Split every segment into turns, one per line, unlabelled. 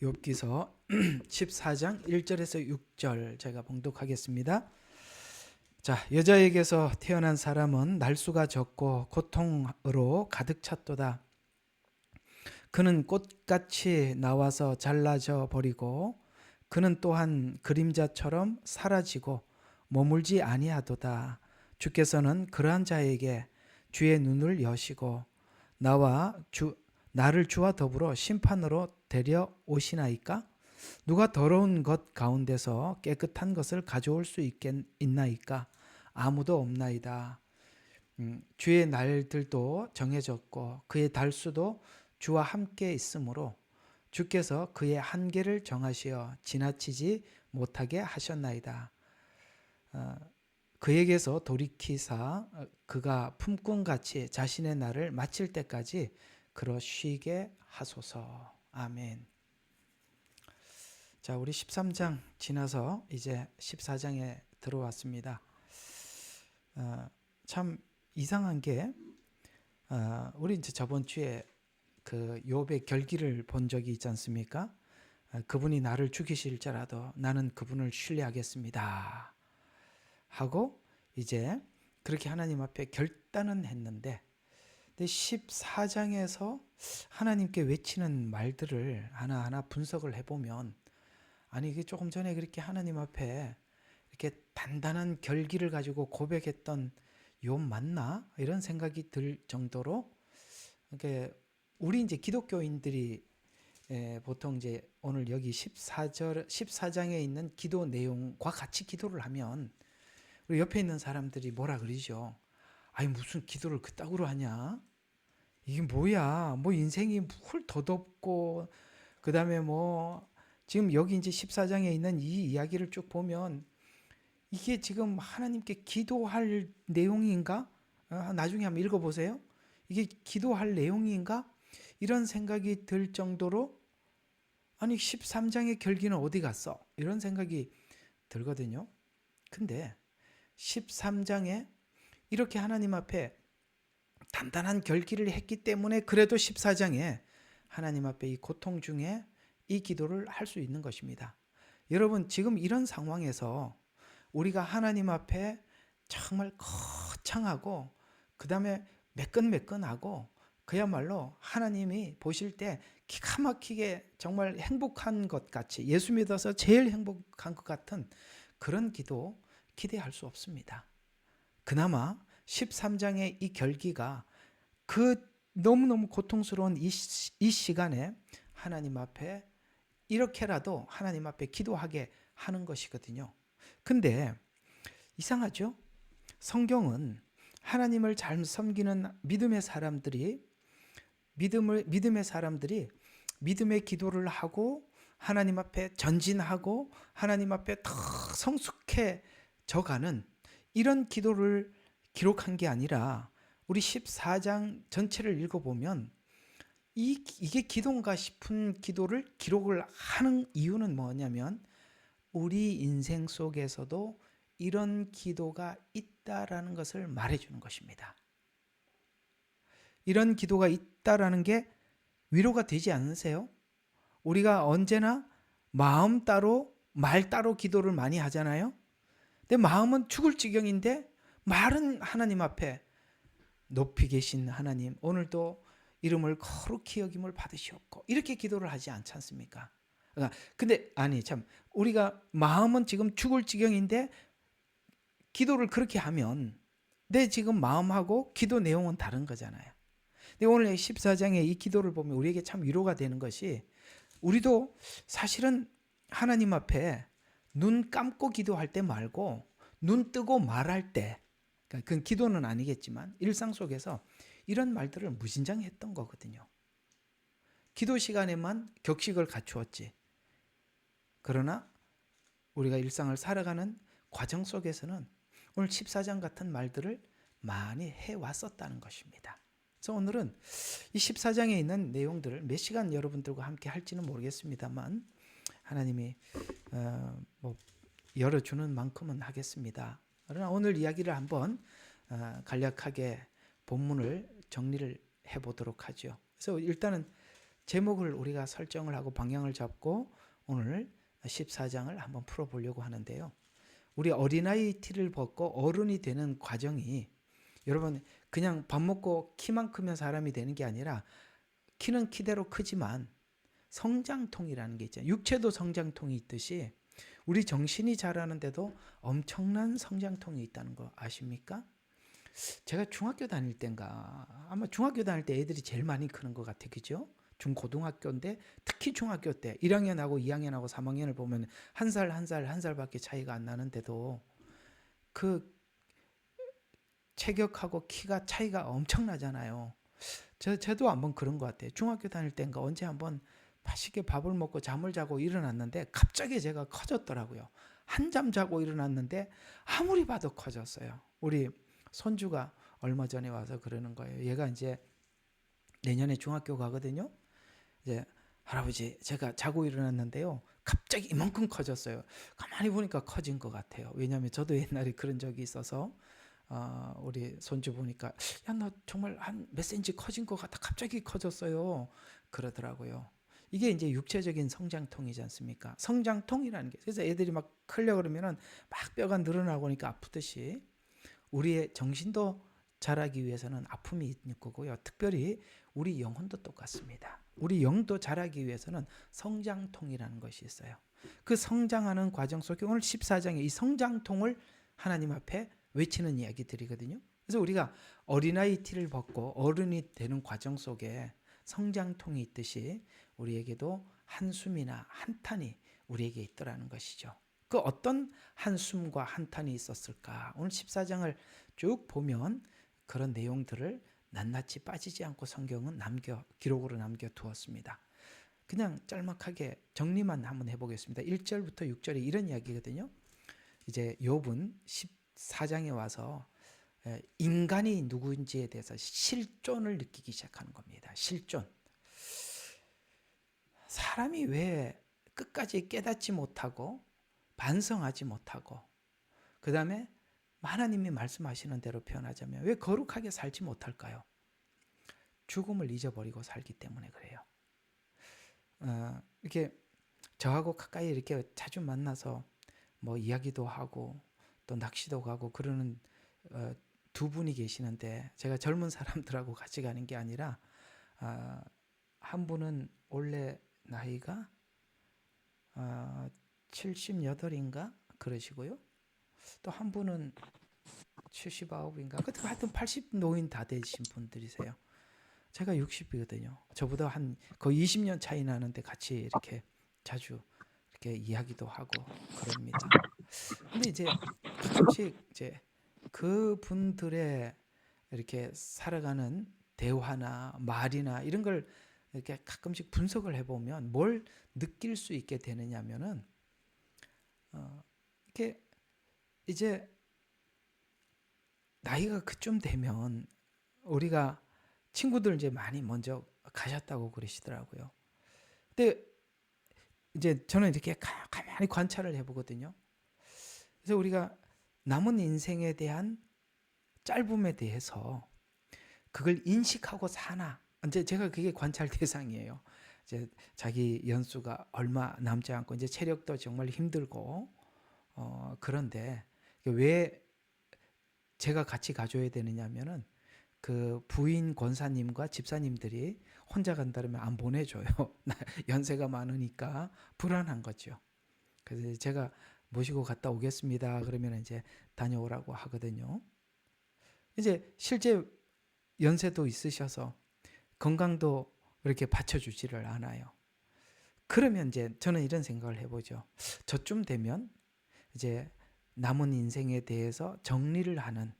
욥기서 14장 1절에서 6절 제가 봉독하겠습니다. 자, 여자에게서 태어난 사람은 날수가 적고 고통으로 가득 찼도다. 그는 꽃같이 나와서 잘라져 버리고 그는 또한 그림자처럼 사라지고 머물지 아니하도다. 주께서는 그러한 자에게 주의 눈을 여시고 나를 주와 더불어 심판으로 데려오시나이까? 누가 더러운 것 가운데서 깨끗한 것을 가져올 수 있나이까? 아무도 없나이다. 주의 날들도 정해졌고 그의 달수도 주와 함께 있으므로 주께서 그의 한계를 정하시어 지나치지 못하게 하셨나이다. 그에게서 돌이키사 그가 품꾼같이 자신의 날을 마칠 때까지 그러 쉬게 하소서. 아멘. 자, 우리 13장 지나서 이제 14장에 들어왔습니다. 참 이상한 게 우리 이제 저번 주에 그 욥의 결기를 본 적이 있지 않습니까? 그분이 나를 죽이실지라도 나는 그분을 신뢰하겠습니다 하고 이제 그렇게 하나님 앞에 결단은 했는데 14장에서 하나님께 외치는 말들을 하나하나 분석을 해보면 아니 이게 조금 전에 그렇게 하나님 앞에 이렇게 단단한 결기를 가지고 고백했던 욥 맞나? 이런 생각이 들 정도로 이렇게 우리 이제 기독교인들이 보통 이제 오늘 여기 14장에 있는 기도 내용과 같이 기도를 하면 우리 옆에 있는 사람들이 뭐라 그러죠? 아니 무슨 기도를 그따구로 하냐? 이게 뭐야? 뭐 인생이 훌 더덥고 그다음에 뭐 지금 여기 이제 14장에 있는 이 이야기를 쭉 보면 이게 지금 하나님께 기도할 내용인가? 나중에 한번 읽어보세요. 이게 기도할 내용인가? 이런 생각이 들 정도로 아니 13장의 결기는 어디 갔어? 이런 생각이 들거든요. 근데 13장에 이렇게 하나님 앞에 단단한 결기를 했기 때문에 그래도 14장에 하나님 앞에 이 고통 중에 이 기도를 할 수 있는 것입니다. 여러분 지금 이런 상황에서 우리가 하나님 앞에 정말 거창하고 그 다음에 매끈매끈하고 그야말로 하나님이 보실 때 기가 막히게 정말 행복한 것 같이 예수 믿어서 제일 행복한 것 같은 그런 기도 기대할 수 없습니다. 그나마 13장의 이 결기가 그 너무너무 고통스러운 이 시간에 하나님 앞에 이렇게라도 하나님 앞에 기도하게 하는 것이거든요. 근데 이상하죠? 성경은 하나님을 잘 섬기는 믿음의 사람들이 믿음의 기도를 하고 하나님 앞에 전진하고 하나님 앞에 더 성숙해져가는 이런 기도를 기록한 게 아니라 우리 14장 전체를 읽어보면 이게 기도인가 싶은 기도를 기록을 하는 이유는 뭐냐면 우리 인생 속에서도 이런 기도가 있다라는 것을 말해주는 것입니다. 이런 기도가 있다라는 게 위로가 되지 않으세요? 우리가 언제나 마음 따로 말 따로 기도를 많이 하잖아요. 근데 마음은 죽을 지경인데 말은 하나님 앞에 높이 계신 하나님 오늘도 이름을 거룩히 여김을 받으시옵고 이렇게 기도를 하지 않지 않습니까? 근데 아니 참 우리가 마음은 지금 죽을 지경인데 기도를 그렇게 하면 내 지금 마음하고 기도 내용은 다른 거잖아요. 근데 오늘 14장의 이 기도를 보면 우리에게 참 위로가 되는 것이 우리도 사실은 하나님 앞에 눈 감고 기도할 때 말고 눈 뜨고 말할 때 그건 기도는 아니겠지만 일상 속에서 이런 말들을 무진장했던 거거든요. 기도 시간에만 격식을 갖추었지. 그러나 우리가 일상을 살아가는 과정 속에서는 오늘 14장 같은 말들을 많이 해왔었다는 것입니다. 그래서 오늘은 이 14장에 있는 내용들을 몇 시간 여러분들과 함께 할지는 모르겠습니다만 하나님이 열어주는 만큼은 하겠습니다. 그러나 오늘 이야기를 한번 간략하게 본문을 정리를 해보도록 하죠. 그래서 일단은 제목을 우리가 설정을 하고 방향을 잡고 오늘 14장을 한번 풀어보려고 하는데요. 우리 어린아이 티를 벗고 어른이 되는 과정이, 여러분 그냥 밥 먹고 키만 크면 사람이 되는 게 아니라 키는 키대로 크지만 성장통이라는 게 있잖아요. 육체도 성장통이 있듯이 우리 정신이 자라는데도 엄청난 성장통이 있다는 거 아십니까? 제가 중학교 다닐 때인가, 아마 중학교 다닐 때 애들이 제일 많이 크는 것 같아, 그죠? 중고등학교인데 특히 중학교 때 1학년하고 2학년하고 3학년을 보면 한 살밖에 차이가 안 나는데도 그 체격하고 키가 차이가 엄청나잖아요. 저도 한번 그런 것 같아요. 중학교 다닐 때인가 언제 한번 맛있게 밥을 먹고 잠을 자고 일어났는데 갑자기 제가 커졌더라고요. 한잠 자고 일어났는데 아무리 봐도 커졌어요. 우리 손주가 얼마 전에 와서 그러는 거예요. 얘가 이제 내년에 중학교 가거든요. 이제 할아버지 제가 자고 일어났는데요. 갑자기 이만큼 커졌어요. 가만히 보니까 커진 것 같아요. 왜냐하면 저도 옛날에 그런 적이 있어서 우리 손주 보니까 야 너 정말 한 몇 센치 커진 것 같아. 갑자기 커졌어요. 그러더라고요. 이게 이제 육체적인 성장통이지 않습니까? 성장통이라는 게. 그래서 애들이 막 크려 그러면은 막 뼈가 늘어나고 하니까 아프듯이 우리의 정신도 자라기 위해서는 아픔이 있는 거고요. 특별히 우리 영혼도 똑같습니다. 우리 영도 자라기 위해서는 성장통이라는 것이 있어요. 그 성장하는 과정 속에 오늘 14장에 이 성장통을 하나님 앞에 외치는 이야기들이거든요. 그래서 우리가 어린아이 티를 벗고 어른이 되는 과정 속에 성장통이 있듯이 우리에게도 한숨이나 한탄이 우리에게 있더라는 것이죠. 그 어떤 한숨과 한탄이 있었을까? 오늘 14장을 쭉 보면 그런 내용들을 낱낱이 빠지지 않고 성경은 기록으로 남겨두었습니다. 그냥 짤막하게 정리만 한번 해보겠습니다. 1절부터 6절에 이런 이야기거든요. 이제 욥은 14장에 와서 인간이 누구인지에 대해서 실존을 느끼기 시작하는 겁니다. 실존. 사람이 왜 끝까지 깨닫지 못하고 반성하지 못하고 그 다음에 하나님이 말씀하시는 대로 표현하자면 왜 거룩하게 살지 못할까요? 죽음을 잊어버리고 살기 때문에 그래요. 이렇게 저하고 가까이 이렇게 자주 만나서 뭐 이야기도 하고 또 낚시도 가고 그러는 두 분이 계시는데 제가 젊은 사람들하고 같이 가는 게 아니라 한 분은 원래 나이가 78인가 그러시고요. 또 한 분은 79인가 하여튼 80 노인 다 되신 분들이세요. 제가 60이거든요. 저보다 한 거의 20년 차이 나는데 같이 이렇게 자주 이렇게 이야기도 하고 그럽니다. 근데 이제 가끔씩 이제 그 분들의 이렇게 살아가는 대화나 말이나 이런 걸 이렇게 가끔씩 분석을 해보면 뭘 느낄 수 있게 되느냐면은 이렇게 이제 나이가 그쯤 되면 우리가 친구들 이제 많이 먼저 가셨다고 그러시더라고요. 근데 이제 저는 이렇게 가만히 관찰을 해보거든요. 그래서 우리가 남은 인생에 대한 짧음에 대해서 그걸 인식하고 사나? 이제 제가 그게 관찰 대상이에요. 이제 자기 연수가 얼마 남지 않고 이제 체력도 정말 힘들고 그런데 왜 제가 같이 가줘야 되느냐면은 그 부인 권사님과 집사님들이 혼자 간다면 안 보내줘요. 연세가 많으니까 불안한 거죠. 그래서 제가 모시고 갔다 오겠습니다. 그러면 이제 다녀오라고 하거든요. 이제 실제 연세도 있으셔서 건강도 이렇게 받쳐주지를 않아요. 그러면 이제 저는 이런 생각을 해보죠. 저쯤 되면 이제 남은 인생에 대해서 정리를 하는,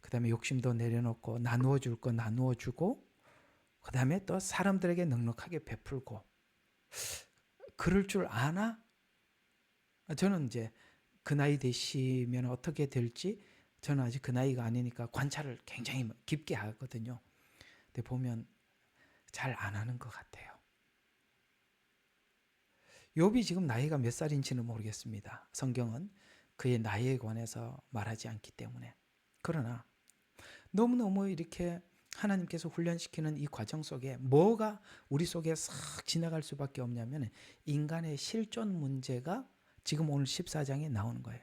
그 다음에 욕심도 내려놓고 나누어 줄 거 나누어 주고, 그 다음에 또 사람들에게 넉넉하게 베풀고, 그럴 줄 아나? 저는 이제 그 나이 되시면 어떻게 될지 저는 아직 그 나이가 아니니까 관찰을 굉장히 깊게 하거든요. 근데 보면 잘 안 하는 것 같아요. 욥이 지금 나이가 몇 살인지는 모르겠습니다. 성경은 그의 나이에 관해서 말하지 않기 때문에. 그러나 너무너무 이렇게 하나님께서 훈련시키는 이 과정 속에 뭐가 우리 속에 싹 지나갈 수밖에 없냐면 인간의 실존 문제가 지금 오늘 14장에 나오는 거예요.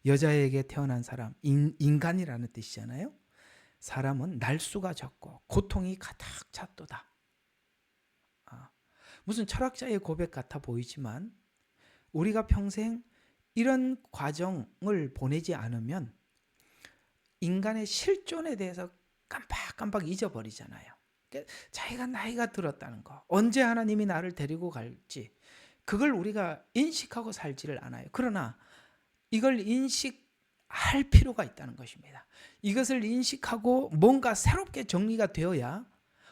여자에게 태어난 사람, 인간이라는 뜻이잖아요. 사람은 날수가 적고 고통이 가득 찼도다. 무슨 철학자의 고백 같아 보이지만 우리가 평생 이런 과정을 보내지 않으면 인간의 실존에 대해서 깜빡깜빡 잊어버리잖아요. 자기가 나이가 들었다는 거, 언제 하나님이 나를 데리고 갈지 그걸 우리가 인식하고 살지를 않아요. 그러나 이걸 인식할 필요가 있다는 것입니다. 이것을 인식하고 뭔가 새롭게 정리가 되어야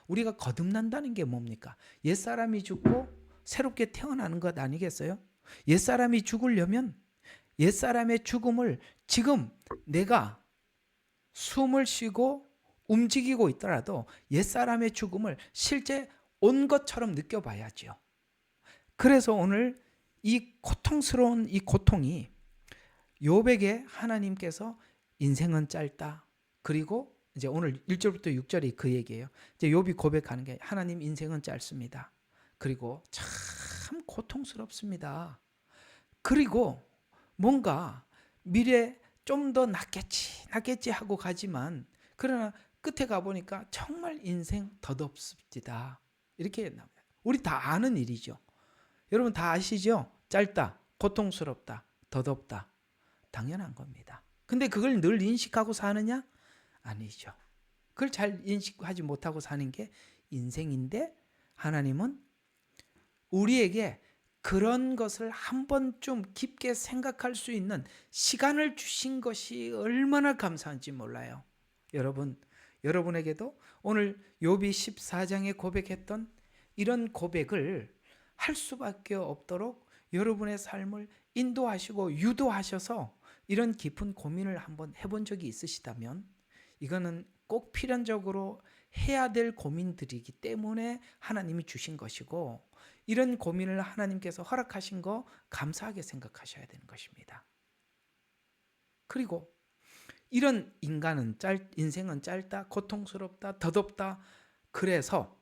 우리가 거듭난다는 게 뭡니까? 옛사람이 죽고 새롭게 태어나는 것 아니겠어요? 옛사람이 죽으려면 옛사람의 죽음을 지금 내가 숨을 쉬고 움직이고 있더라도 옛사람의 죽음을 실제 온 것처럼 느껴봐야죠. 그래서 오늘 이 고통스러운 이 고통이 욥에게 하나님께서 인생은 짧다. 그리고 이제 오늘 1절부터 6절이 그 얘기예요. 이제 욥이 고백하는 게 하나님 인생은 짧습니다. 그리고 참 고통스럽습니다. 그리고 뭔가 미래 좀 더 낫겠지 하고 가지만 그러나 끝에 가보니까 정말 인생 덧없습니다. 이렇게 나옵니다. 우리 다 아는 일이죠. 여러분 다 아시죠? 짧다, 고통스럽다, 덧없다. 당연한 겁니다. 근데 그걸 늘 인식하고 사느냐? 아니죠. 그걸 잘 인식하지 못하고 사는 게 인생인데 하나님은 우리에게 그런 것을 한 번쯤 깊게 생각할 수 있는 시간을 주신 것이 얼마나 감사한지 몰라요. 여러분에게도 오늘 욥이 14장에 고백했던 이런 고백을 할 수밖에 없도록 여러분의 삶을 인도하시고 유도하셔서 이런 깊은 고민을 한번 해본 적이 있으시다면 이거는 꼭 필연적으로 해야 될 고민들이기 때문에 하나님이 주신 것이고 이런 고민을 하나님께서 허락하신 거 감사하게 생각하셔야 되는 것입니다. 그리고 이런 인생은 짧다, 고통스럽다, 덧없다. 그래서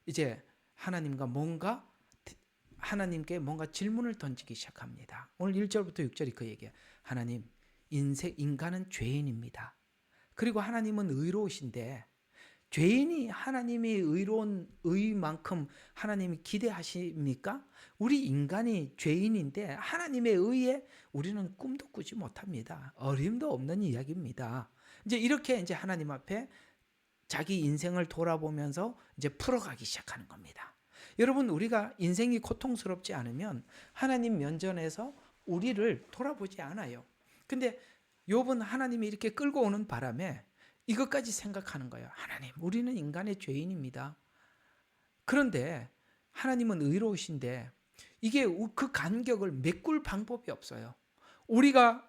이제 하나님께 뭔가 질문을 던지기 시작합니다. 오늘 1절부터 6절이 그 얘기예요. 하나님, 인간은 죄인입니다. 그리고 하나님은 의로우신데 죄인이 하나님이 의로운 의만큼 하나님이 기대하십니까? 우리 인간이 죄인인데 하나님의 의에 우리는 꿈도 꾸지 못합니다. 어림도 없는 이야기입니다. 이제 이렇게 이제 하나님 앞에 자기 인생을 돌아보면서 이제 풀어가기 시작하는 겁니다. 여러분 우리가 인생이 고통스럽지 않으면 하나님 면전에서 우리를 돌아보지 않아요. 근데 욥은 하나님이 이렇게 끌고 오는 바람에 이것까지 생각하는 거예요. 하나님, 우리는 인간의 죄인입니다. 그런데 하나님은 의로우신데 이게 그 간격을 메꿀 방법이 없어요. 우리가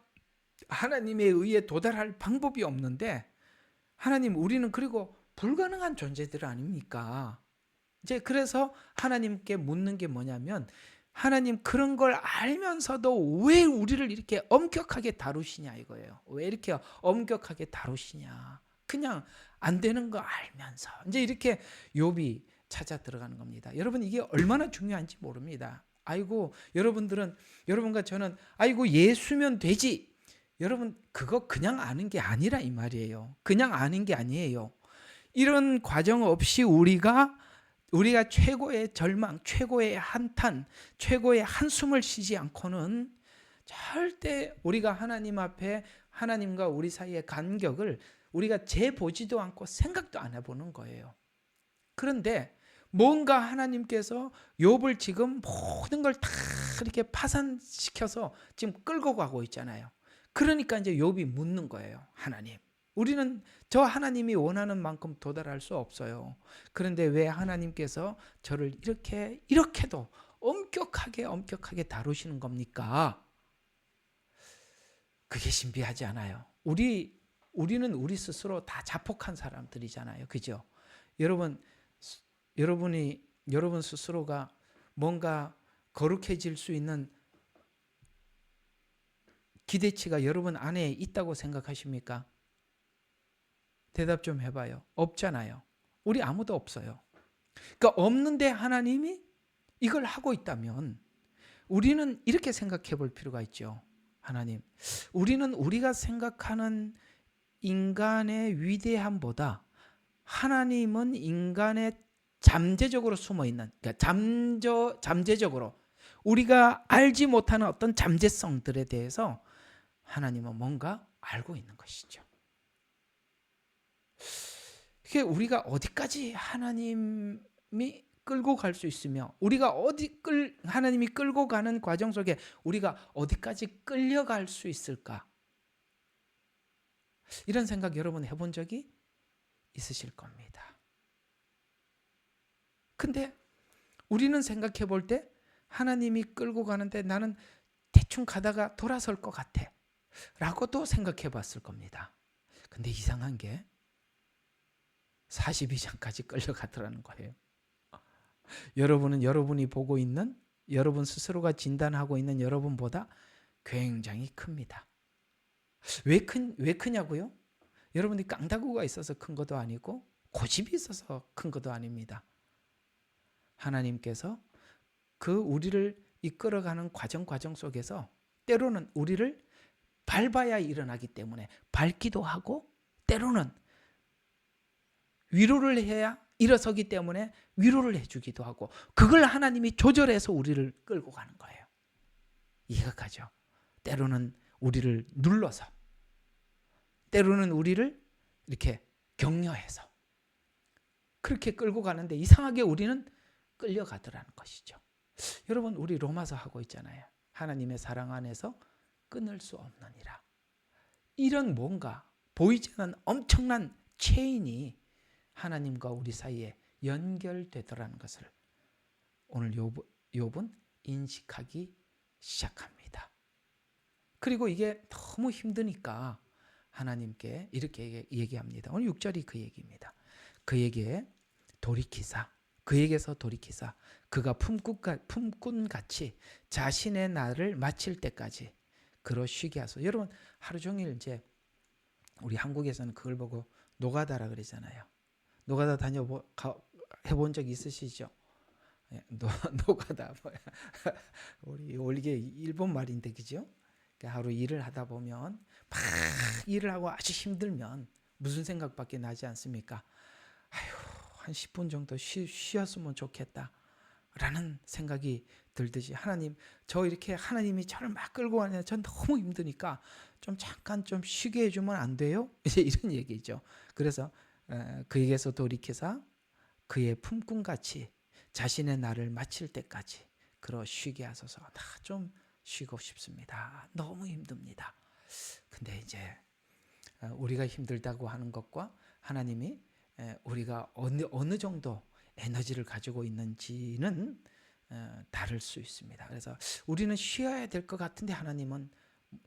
하나님의 의에 도달할 방법이 없는데 하나님, 우리는 그리고 불가능한 존재들 아닙니까? 이제 그래서 하나님께 묻는 게 뭐냐면 하나님 그런 걸 알면서도 왜 우리를 이렇게 엄격하게 다루시냐 이거예요. 왜 이렇게 엄격하게 다루시냐. 그냥 안 되는 거 알면서 이제 이렇게 욥이 찾아 들어가는 겁니다. 여러분 이게 얼마나 중요한지 모릅니다. 아이고 여러분과 저는 아이고 예수면 되지. 여러분 그거 그냥 아는 게 아니라 이 말이에요. 그냥 아는 게 아니에요. 이런 과정 없이 우리가 최고의 절망, 최고의 한탄, 최고의 한숨을 쉬지 않고는 절대 우리가 하나님 앞에 하나님과 우리 사이의 간격을 우리가 재보지도 않고 생각도 안 해보는 거예요. 그런데 뭔가 하나님께서 욥을 지금 모든 걸 다 이렇게 파산시켜서 지금 끌고 가고 있잖아요. 그러니까 이제 욥이 묻는 거예요. 하나님, 우리는 저 하나님이 원하는 만큼 도달할 수 없어요. 그런데 왜 하나님께서 저를 이렇게도 엄격하게 다루시는 겁니까? 그게 신비하지 않아요. 우리는 우리 스스로 다 자폭한 사람들이잖아요. 그죠? 여러분 스스로가 뭔가 거룩해질 수 있는 기대치가 여러분 안에 있다고 생각하십니까? 대답 좀 해봐요. 없잖아요. 우리 아무도 없어요. 그러니까 없는데 하나님이 이걸 하고 있다면 우리는 이렇게 생각해 볼 필요가 있죠. 하나님, 우리는 우리가 생각하는 인간의 위대함보다 하나님은 인간의 잠재적으로 숨어 있는, 그러니까 잠재적으로 우리가 알지 못하는 어떤 잠재성들에 대해서 하나님은 뭔가 알고 있는 것이죠. 그게 우리가 어디까지 하나님이 끌고 갈 수 있으며 우리가 하나님이 끌고 가는 과정 속에 우리가 어디까지 끌려갈 수 있을까? 이런 생각 여러분 해본 적이 있으실 겁니다. 근데 우리는 생각해 볼 때 하나님이 끌고 가는데 나는 대충 가다가 돌아설 것 같아 라고도 생각해 봤을 겁니다. 근데 이상한 게 42장까지 끌려가더라는 거예요. 여러분은 여러분이 보고 있는, 여러분 스스로가 진단하고 있는 여러분보다 굉장히 큽니다. 왜 크냐고요? 여러분이 깡다구가 있어서 큰 것도 아니고 고집이 있어서 큰 것도 아닙니다. 하나님께서 그 우리를 이끌어가는 과정 속에서 때로는 우리를 밟아야 일어나기 때문에 밟기도 하고, 때로는 위로를 해야 일어서기 때문에 위로를 해주기도 하고, 그걸 하나님이 조절해서 우리를 끌고 가는 거예요. 이해가 가죠? 때로는 우리를 눌러서, 때로는 우리를 이렇게 격려해서 그렇게 끌고 가는데 이상하게 우리는 끌려가더라는 것이죠. 여러분, 우리 로마서 하고 있잖아요. 하나님의 사랑 안에서 끊을 수 없느니라. 이런 뭔가 보이지 않는 엄청난 체인이 하나님과 우리 사이에 연결되더라는 것을 오늘 욥은 인식하기 시작합니다. 그리고 이게 너무 힘드니까 하나님께 이렇게 얘기합니다. 오늘 6절이 그 얘기입니다. 그에게서 돌이키사 그가 품꾼같이 자신의 날을 마칠 때까지 그로 쉬게 하소서. 여러분, 하루 종일 이제 우리 한국에서는 그걸 보고 노가다라 그러잖아요. 노가다 해본 적 있으시죠? 노가다 우리 이게 일본 말인데, 그죠? 그러니까 하루 일을 하다 보면 막 일을 하고 아주 힘들면 무슨 생각밖에 나지 않습니까? 한 10분 정도 쉬었으면 좋겠다 라는 생각이 들듯이, 하나님, 저 이렇게 하나님이 저를 막 끌고 가는데 전 너무 힘드니까 좀 잠깐 좀 쉬게 해주면 안 돼요? 이제 이런 얘기죠. 그래서 그에게서 돌이켜서 그의 품꾼같이 자신의 날을 마칠 때까지 그러 쉬게 하소서. 나 좀 쉬고 싶습니다. 너무 힘듭니다. 근데 이제 우리가 힘들다고 하는 것과 하나님이 우리가 어느 정도 에너지를 가지고 있는지는 다를 수 있습니다. 그래서 우리는 쉬어야 될 것 같은데 하나님은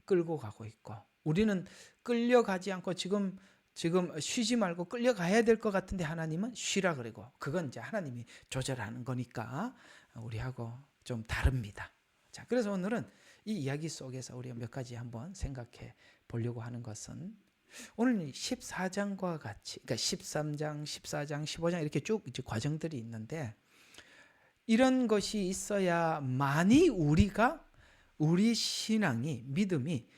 끌고 가고 있고, 우리는 끌려가지 않고 지금 쉬지 말고 끌려가야 될 것 같은데 하나님은 쉬라 그러고, 그건 이제 하나님이 조절하는 거니까 우리하고 좀 다릅니다. 자, 그래서 오늘은 이 이야기 속에서 우리가 몇 가지 한번 생각해 보려고 하는 것은, 오늘 14장과 같이, 그러니까 13장, 14장, 15장 이렇게 쭉 이제 과정들이 있는데, 이런 것이 있어야만이 우리 신앙이, 믿음이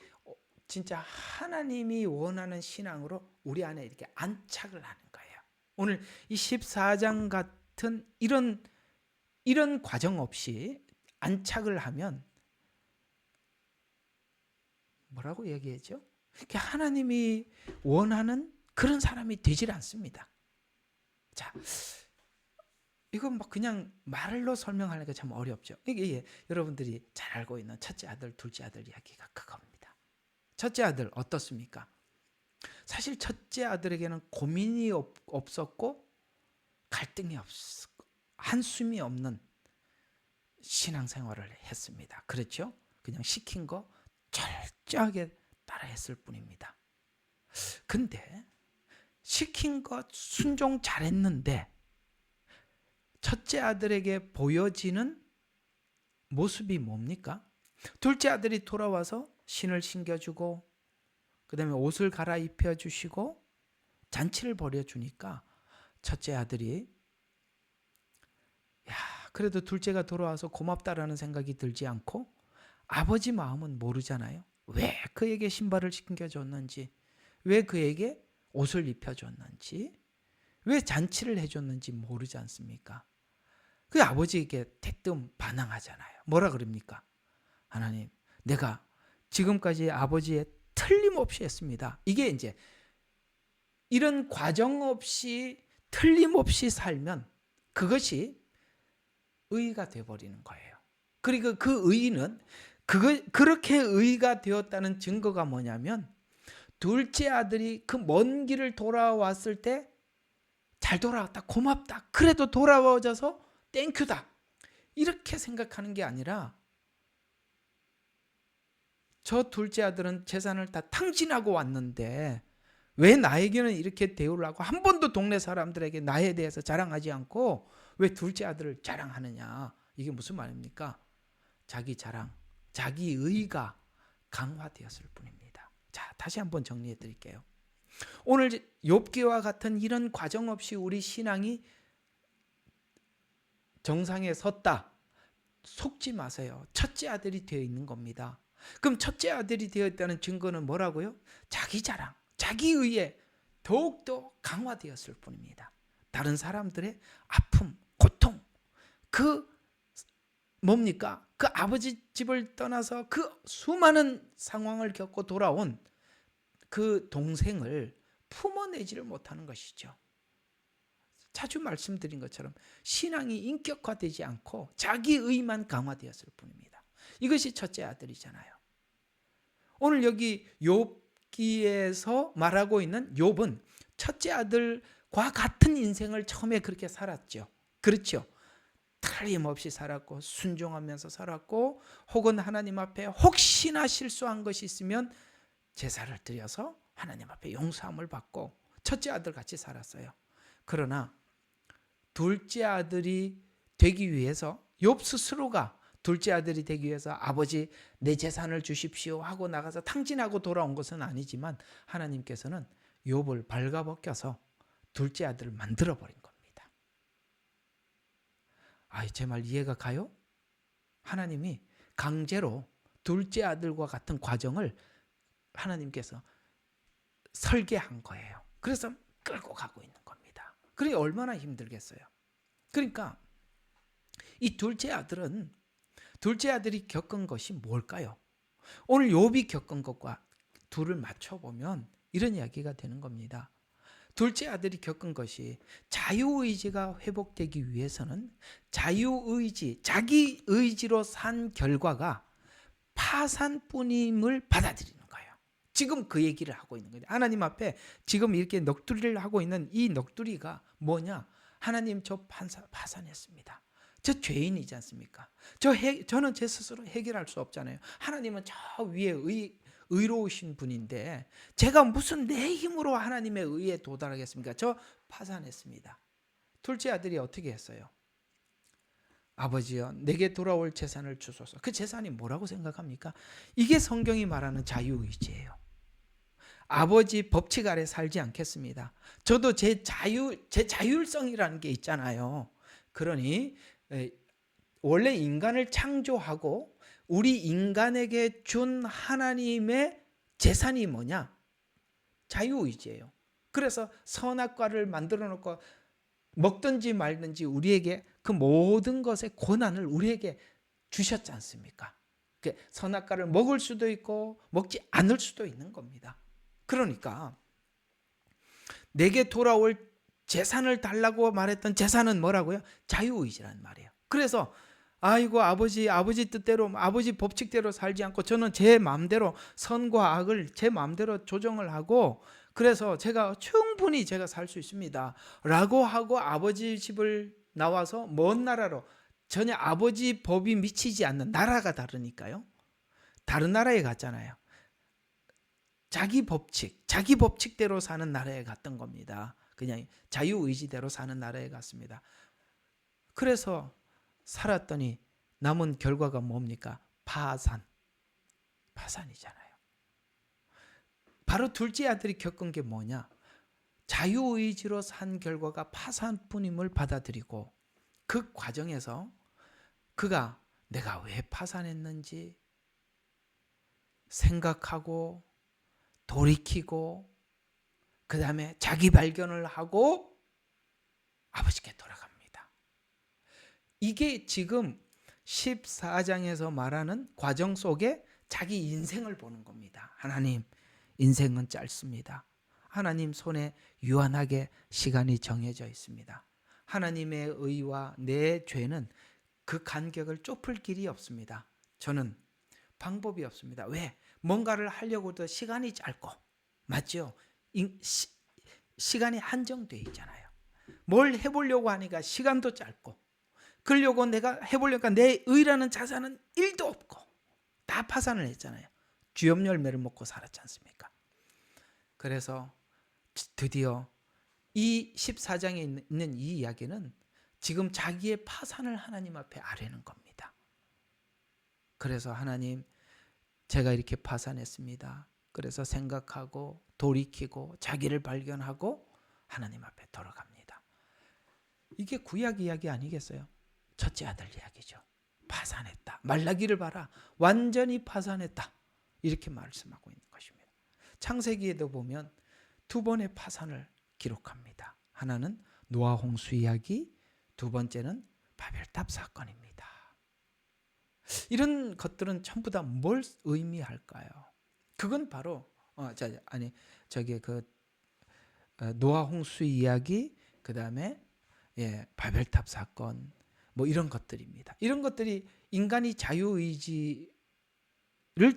진짜 하나님이 원하는 신앙으로 우리 안에 이렇게 안착을 하는 거예요. 오늘 이 14장 같은 이런 과정 없이 안착을 하면 뭐라고 얘기했죠? 하나님이 원하는 그런 사람이 되질 않습니다. 자, 이건 막 그냥 말로 설명하기가 참 어렵죠. 이게 여러분들이 잘 알고 있는 첫째 아들, 둘째 아들 이야기가 그겁니다. 첫째 아들 어떻습니까? 사실 첫째 아들에게는 고민이 없었고 갈등이 없었고 한숨이 없는 신앙생활을 했습니다. 그렇죠? 그냥 시킨 거 철저하게 따라했을 뿐입니다. 근데 시킨 것 순종 잘했는데 첫째 아들에게 보여지는 모습이 뭡니까? 둘째 아들이 돌아와서 신을 신겨주고, 그 다음에 옷을 갈아입혀 주시고, 잔치를 벌여주니까 첫째 아들이 야, 그래도 둘째가 돌아와서 고맙다라는 생각이 들지 않고 아버지 마음은 모르잖아요. 왜 그에게 신발을 신겨줬는지, 왜 그에게 옷을 입혀줬는지, 왜 잔치를 해줬는지 모르지 않습니까? 그 아버지에게 대뜸 반항하잖아요. 뭐라 그럽니까? 하나님, 내가 지금까지 아버지의 틀림없이 했습니다. 이게 이제 이런 과정 없이 틀림없이 살면 그것이 의가 되어버리는 거예요. 그리고 그 의는 그렇게 의가 되었다는 증거가 뭐냐면 둘째 아들이 그 먼 길을 돌아왔을 때 잘 돌아왔다, 고맙다, 그래도 돌아와줘서 땡큐다, 이렇게 생각하는 게 아니라 저 둘째 아들은 재산을 다 탕진하고 왔는데 왜 나에게는 이렇게 대우를 한 번도 동네 사람들에게 나에 대해서 자랑하지 않고 왜 둘째 아들을 자랑하느냐. 이게 무슨 말입니까? 자기 자랑, 자기 의가 강화되었을 뿐입니다. 자, 다시 한번 정리해 드릴게요. 오늘 욥기와 같은 이런 과정 없이 우리 신앙이 정상에 섰다, 속지 마세요. 첫째 아들이 되어 있는 겁니다. 그럼 첫째 아들이 되어 있다는 증거는 뭐라고요? 자기 자랑, 자기 의에 더욱더 강화되었을 뿐입니다. 다른 사람들의 아픔, 고통, 그 뭡니까? 그 아버지 집을 떠나서 그 수많은 상황을 겪고 돌아온 그 동생을 품어내지를 못하는 것이죠. 자주 말씀드린 것처럼 신앙이 인격화되지 않고 자기 의만 강화되었을 뿐입니다. 이것이 첫째 아들이잖아요. 오늘 여기 욥기에서 말하고 있는 욥은 첫째 아들과 같은 인생을 처음에 그렇게 살았죠. 그렇죠. 틀림없이 살았고 순종하면서 살았고 혹은 하나님 앞에 혹시나 실수한 것이 있으면 제사를 드려서 하나님 앞에 용서함을 받고 첫째 아들 같이 살았어요. 그러나 둘째 아들이 되기 위해서 욥 스스로가 둘째 아들이 되기 위해서 아버지 내 재산을 주십시오 하고 나가서 탕진하고 돌아온 것은 아니지만 하나님께서는 욥을 발가벗겨서 둘째 아들을 만들어 버린 겁니다. 제 말 이해가 가요? 하나님이 강제로 둘째 아들과 같은 과정을 하나님께서 설계한 거예요. 그래서 끌고 가고 있는 겁니다. 그러니 얼마나 힘들겠어요. 그러니까 이 둘째 아들이 겪은 것이 뭘까요? 오늘 욥이 겪은 것과 둘을 맞춰보면 이런 이야기가 되는 겁니다. 둘째 아들이 겪은 것이 자유의지가 회복되기 위해서는 자유의지, 자기 의지로 산 결과가 파산뿐임을 받아들이는 거예요. 지금 그 얘기를 하고 있는 거예요. 하나님 앞에 지금 이렇게 넋두리를 하고 있는 이 넋두리가 뭐냐? 하나님, 저 파산했습니다. 저 죄인이지 않습니까? 저는 제 스스로 해결할 수 없잖아요. 하나님은 저 위에 의로우신 분인데 제가 무슨 내 힘으로 하나님의 의에 도달하겠습니까? 저 파산했습니다. 둘째 아들이 어떻게 했어요? 아버지여, 내게 돌아올 재산을 주소서. 그 재산이 뭐라고 생각합니까? 이게 성경이 말하는 자유의지예요. 아버지 법칙 아래 살지 않겠습니다. 저도 제 자율성이라는 게 있잖아요. 그러니 원래 인간을 창조하고 우리 인간에게 준 하나님의 재산이 뭐냐? 자유의지예요. 그래서 선악과를 만들어 놓고 먹든지 말든지 우리에게 그 모든 것의 권한을 우리에게 주셨지 않습니까? 선악과를 먹을 수도 있고 먹지 않을 수도 있는 겁니다. 그러니까 내게 돌아올 재산을 달라고 말했던 재산은 뭐라고요? 자유의지라는 말이에요. 그래서 아버지 뜻대로, 아버지 법칙대로 살지 않고 저는 제 마음대로 선과 악을 제 마음대로 조정을 하고 그래서 충분히 제가 살 수 있습니다 라고 하고 아버지 집을 나와서 먼 나라로, 전혀 아버지 법이 미치지 않는, 나라가 다르니까요, 다른 나라에 갔잖아요. 자기 법칙대로 사는 나라에 갔던 겁니다. 그냥 자유의지대로 사는 나라에 갔습니다. 그래서 살았더니 남은 결과가 뭡니까? 파산이잖아요. 바로 둘째 아들이 겪은 게 뭐냐? 자유의지로 산 결과가 파산뿐임을 받아들이고 그 과정에서 그가 내가 왜 파산했는지 생각하고 돌이키고 그 다음에 자기 발견을 하고 아버지께 돌아갑니다. 이게 지금 14장에서 말하는 과정 속에 자기 인생을 보는 겁니다. 하나님, 인생은 짧습니다. 하나님 손에 유한하게 시간이 정해져 있습니다. 하나님의 의와 내 죄는 그 간격을 좁힐 길이 없습니다. 저는 방법이 없습니다. 왜? 뭔가를 하려고도 시간이 짧고, 맞죠? 시간이 한정되어 있잖아요. 뭘 해보려고 하니까 시간도 짧고, 그러려고 내가 해보려니까 내 의라는 자산은 1도 없고 다 파산을 했잖아요. 쥐염 열매를 먹고 살았지 않습니까? 그래서 드디어 이 14장에 있는 이 이야기는 지금 자기의 파산을 하나님 앞에 아뢰는 겁니다. 그래서 하나님, 제가 이렇게 파산했습니다. 그래서 생각하고 돌이키고 자기를 발견하고 하나님 앞에 돌아갑니다. 이게 구약 이야기 아니겠어요? 첫째 아들 이야기죠. 파산했다. 말라기를 봐라. 완전히 파산했다. 이렇게 말씀하고 있는 것입니다. 창세기에도 보면 두 번의 파산을 기록합니다. 하나는 노아 홍수 이야기, 두 번째는 바벨탑 사건입니다. 이런 것들은 전부 다 뭘 의미할까요? 그건 바로 노아 홍수 이야기, 그 다음에 바벨탑 사건, 뭐 이런 것들입니다. 이런 것들이 인간이 자유의지를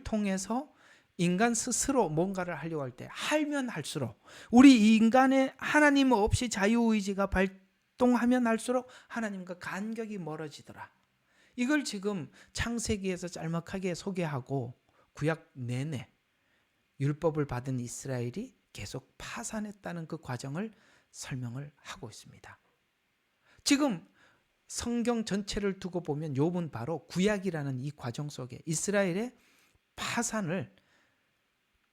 통해서 인간 스스로 뭔가를 하려고 할 때 하면 할수록, 우리 인간의 하나님 없이 자유의지가 발동하면 할수록 하나님과 간격이 멀어지더라. 이걸 지금 창세기에서 짤막하게 소개하고 구약 내내 율법을 받은 이스라엘이 계속 파산했다는 그 과정을 설명을 하고 있습니다. 지금 성경 전체를 두고 보면 욥은 바로 구약이라는 이 과정 속에 이스라엘의 파산을,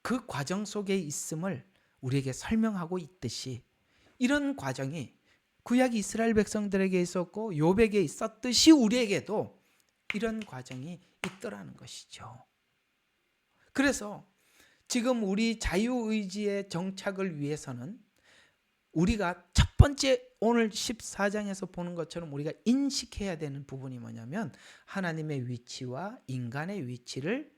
그 과정 속에 있음을 우리에게 설명하고 있듯이, 이런 과정이 구약 이스라엘 백성들에게 있었고 욥에게 있었듯이 우리에게도 이런 과정이 있더라는 것이죠. 그래서 지금 우리 자유의지의 정착을 위해서는 우리가 첫 번째 오늘 14장에서 보는 것처럼 우리가 인식해야 되는 부분이 뭐냐면 하나님의 위치와 인간의 위치를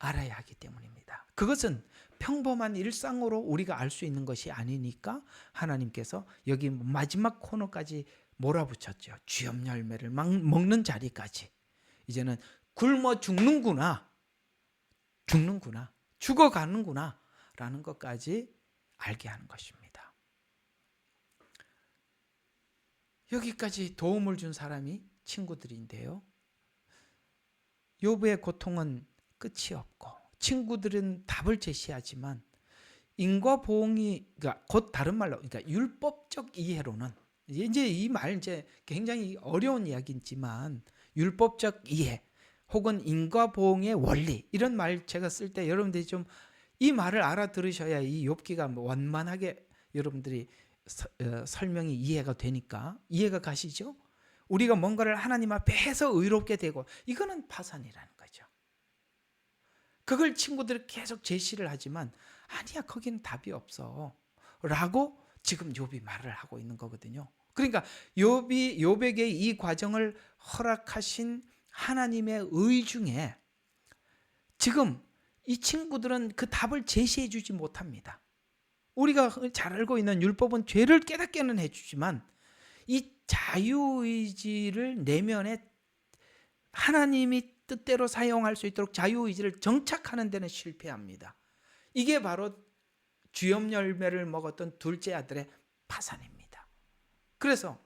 알아야 하기 때문입니다. 그것은 평범한 일상으로 우리가 알 수 있는 것이 아니니까 하나님께서 여기 마지막 코너까지 몰아붙였죠. 쥐염 열매를 먹는 자리까지. 이제는 굶어 죽는구나, 죽어가는구나 라는 것까지 알게 하는 것입니다. 여기까지 도움을 준 사람이 친구들인데요. 욥의 고통은 끝이 없고 친구들은 답을 제시하지만 인과보응이, 그러니까 곧 다른 말로, 그러니까 율법적 이해로는, 이제 이 말 이제 굉장히 어려운 이야기지만 율법적 이해 혹은 인과보응의 원리, 이런 말 제가 쓸 때 여러분들이 좀 이 말을 알아들으셔야 이 욥기가 원만하게 여러분들이 설명이 이해가 되니까, 이해가 가시죠? 우리가 뭔가를 하나님 앞에 해서 의롭게 되고, 이거는 파산이라는 거죠. 그걸 친구들이 계속 제시를 하지만 아니야, 거기는 답이 없어 라고 지금 욥이 말을 하고 있는 거거든요. 그러니까 욥에게 이 과정을 허락하신 하나님의 의 중에 지금 이 친구들은 그 답을 제시해 주지 못합니다. 우리가 잘 알고 있는 율법은 죄를 깨닫게는 해주지만 이 자유의지를 내면에 하나님이 뜻대로 사용할 수 있도록 자유의지를 정착하는 데는 실패합니다. 이게 바로 쥐염 열매를 먹었던 둘째 아들의 파산입니다. 그래서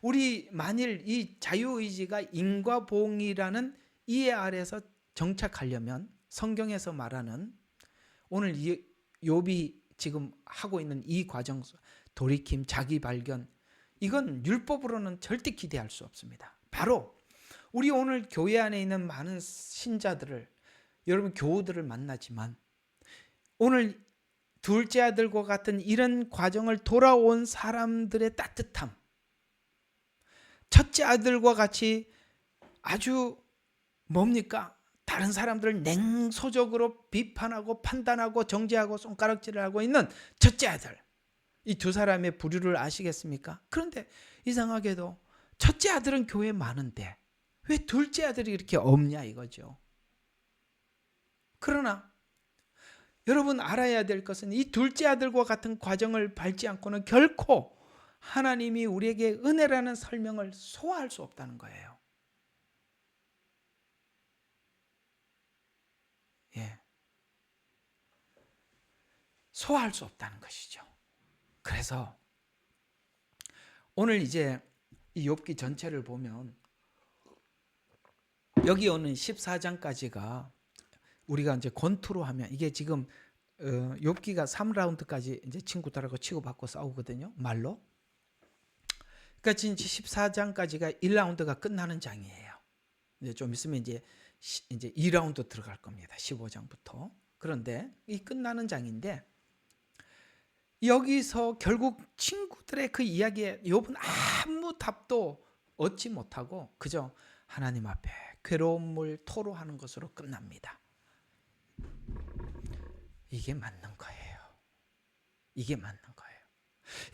우리 만일 이 자유의지가 인과보응이라는 이해 아래서 정착하려면 성경에서 말하는 오늘 욥이 지금 하고 있는 이 과정, 돌이킴, 자기 발견, 이건 율법으로는 절대 기대할 수 없습니다. 바로 우리 오늘 교회 안에 있는 많은 신자들을, 여러분 교우들을 만나지만 오늘 둘째 아들과 같은 이런 과정을 돌아온 사람들의 따뜻함, 첫째 아들과 같이 아주 뭡니까? 다른 사람들을 냉소적으로 비판하고 판단하고 정죄하고 손가락질을 하고 있는 첫째 아들, 이 두 사람의 부류를 아시겠습니까? 그런데 이상하게도 첫째 아들은 교회에 많은데 왜 둘째 아들이 이렇게 없냐 이거죠. 그러나 여러분 알아야 될 것은 이 둘째 아들과 같은 과정을 밟지 않고는 결코 하나님이 우리에게 은혜라는 설명을 소화할 수 없다는 거예요. 예. 소화할 수 없다는 것이죠. 그래서 오늘 이제 이 욥기 전체를 보면 여기 오는 14장까지가 우리가 이제 권투로 하면 이게 지금 욥기가 3라운드까지 이제 친구들하고 치고받고 싸우거든요. 말로. 그러니까 지금 14장까지가 1라운드가 끝나는 장이에요. 이제 좀 있으면 이제 2라운드 들어갈 겁니다. 15장부터. 그런데 이 끝나는 장인데 여기서 결국 친구들의 그 이야기에 욥은 아무 답도 얻지 못하고 그저 하나님 앞에 괴로움을 토로하는 것으로 끝납니다. 이게 맞는 거예요. 이게 맞는 거예요.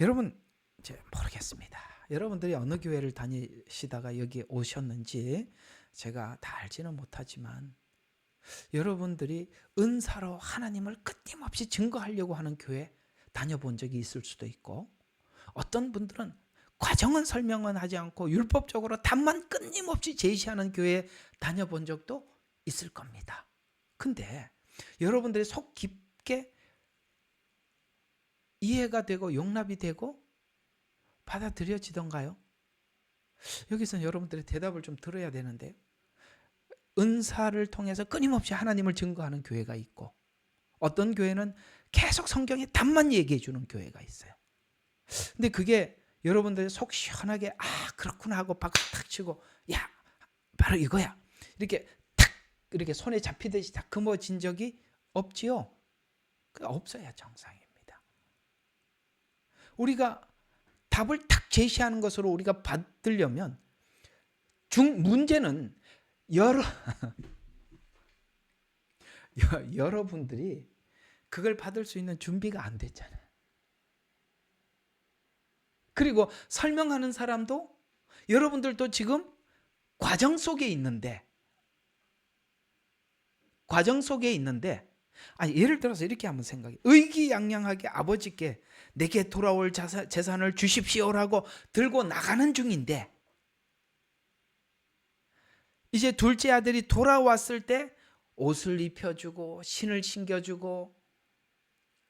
여러분 이제 모르겠습니다. 여러분들이 어느 교회를 다니시다가 여기 오셨는지 제가 다 알지는 못하지만 여러분들이 은사로 하나님을 끊임없이 증거하려고 하는 교회 다녀본 적이 있을 수도 있고 어떤 분들은 과정은 설명은 하지 않고 율법적으로 답만 끊임없이 제시하는 교회에 다녀본 적도 있을 겁니다. 근데 여러분들이 속 깊게 이해가 되고 용납이 되고 받아들여지던가요? 여기서는 여러분들의 대답을 좀 들어야 되는데 은사를 통해서 끊임없이 하나님을 증거하는 교회가 있고 어떤 교회는 계속 성경의 답만 얘기해 주는 교회가 있어요. 근데 그게 여러분들이 속 시원하게 그렇구나 하고 박수 탁 치고 야 바로 이거야 이렇게 탁 이렇게 손에 잡히듯이 다 금어진 적이 없지요? 없어야 정상입니다. 우리가 답을 탁 제시하는 것으로 우리가 받으려면 문제는 여러분들이 그걸 받을 수 있는 준비가 안 됐잖아요. 그리고 설명하는 사람도 여러분들도 지금 과정 속에 있는데 아니 예를 들어서 이렇게 한번 생각해. 의기양양하게 아버지께 내게 돌아올 재산을 주십시오라고 들고 나가는 중인데 이제 둘째 아들이 돌아왔을 때 옷을 입혀주고 신을 신겨주고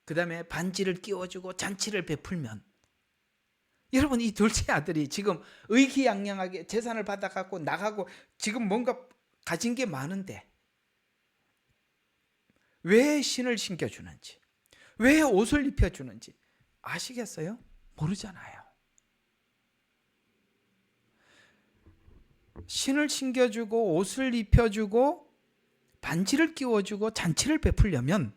그 다음에 반지를 끼워주고 잔치를 베풀면 여러분 이 둘째 아들이 지금 의기양양하게 재산을 받아갖고 나가고 지금 뭔가 가진 게 많은데 왜 신을 신겨주는지 왜 옷을 입혀주는지 아시겠어요? 모르잖아요. 신을 신겨주고 옷을 입혀주고 반지를 끼워주고 잔치를 베풀려면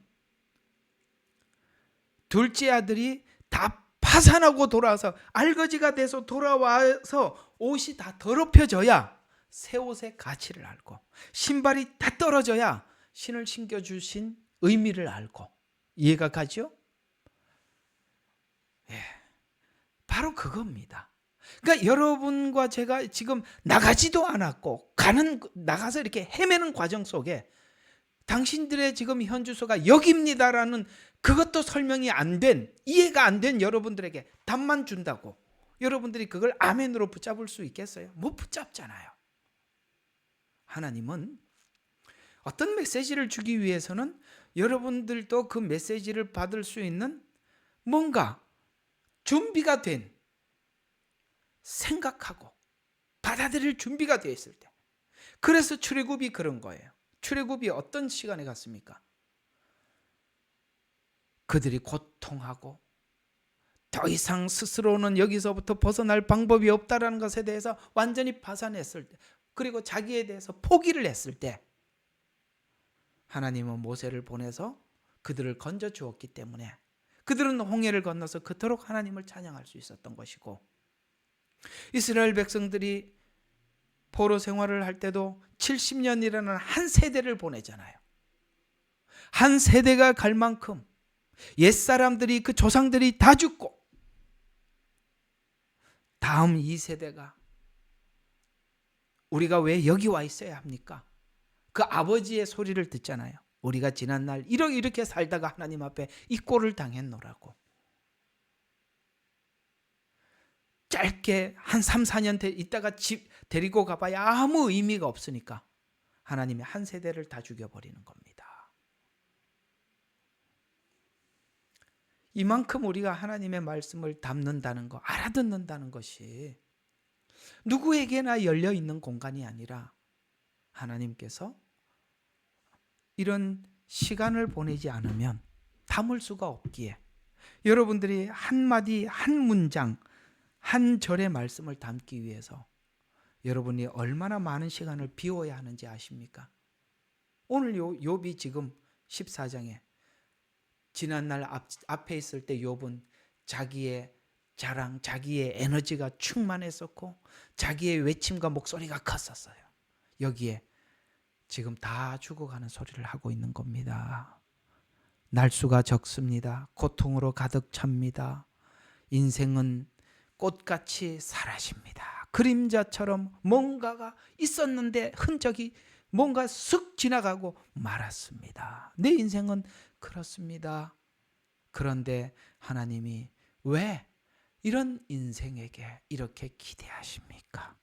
둘째 아들이 다 파산하고 돌아와서 알거지가 돼서 돌아와서 옷이 다 더럽혀져야 새 옷의 가치를 알고 신발이 다 떨어져야 신을 신겨주신 의미를 알고 이해가 가죠? 예, 바로 그겁니다. 그러니까 여러분과 제가 지금 나가지도 않았고 나가서 이렇게 헤매는 과정 속에 당신들의 지금 현주소가 여기입니다라는 그것도 설명이 안 된, 이해가 안 된 여러분들에게 답만 준다고 여러분들이 그걸 아멘으로 붙잡을 수 있겠어요? 못 붙잡잖아요. 하나님은 어떤 메시지를 주기 위해서는 여러분들도 그 메시지를 받을 수 있는 뭔가 준비가 된 생각하고 받아들일 준비가 되어 있을 때 그래서 출애굽이 그런 거예요. 출애굽이 어떤 시간에 갔습니까? 그들이 고통하고 더 이상 스스로는 여기서부터 벗어날 방법이 없다는 것에 대해서 완전히 파산했을 때 그리고 자기에 대해서 포기를 했을 때 하나님은 모세를 보내서 그들을 건져 주었기 때문에 그들은 홍해를 건너서 그토록 하나님을 찬양할 수 있었던 것이고, 이스라엘 백성들이 포로 생활을 할 때도 70년이라는 한 세대를 보내잖아요. 한 세대가 갈 만큼 옛사람들이, 그 조상들이 다 죽고 다음 이 세대가 우리가 왜 여기 와 있어야 합니까? 그 아버지의 소리를 듣잖아요. 우리가 지난날 이렇게 살다가 하나님 앞에 이 꼴을 당했노라고. 짧게 한 3, 4년 있다가 집 데리고 가봐야 아무 의미가 없으니까 하나님이 한 세대를 다 죽여버리는 겁니다. 이만큼 우리가 하나님의 말씀을 담는다는 거, 알아듣는다는 것이 누구에게나 열려 있는 공간이 아니라 하나님께서 이런 시간을 보내지 않으면 담을 수가 없기에, 여러분들이 한마디 한 문장 한 절의 말씀을 담기 위해서 여러분이 얼마나 많은 시간을 비워야 하는지 아십니까? 오늘 욥이 지금 14장에 지난날 앞에 있을 때 욥은 자기의 자랑, 자기의 에너지가 충만했었고 자기의 외침과 목소리가 컸었어요. 여기에 지금 다 죽어가는 소리를 하고 있는 겁니다. 날수가 적습니다. 고통으로 가득 찹니다. 인생은 꽃같이 사라집니다. 그림자처럼 뭔가가 있었는데 흔적이 뭔가 쓱 지나가고 말았습니다. 내 인생은 그렇습니다. 그런데 하나님이 왜 이런 인생에게 이렇게 기대하십니까?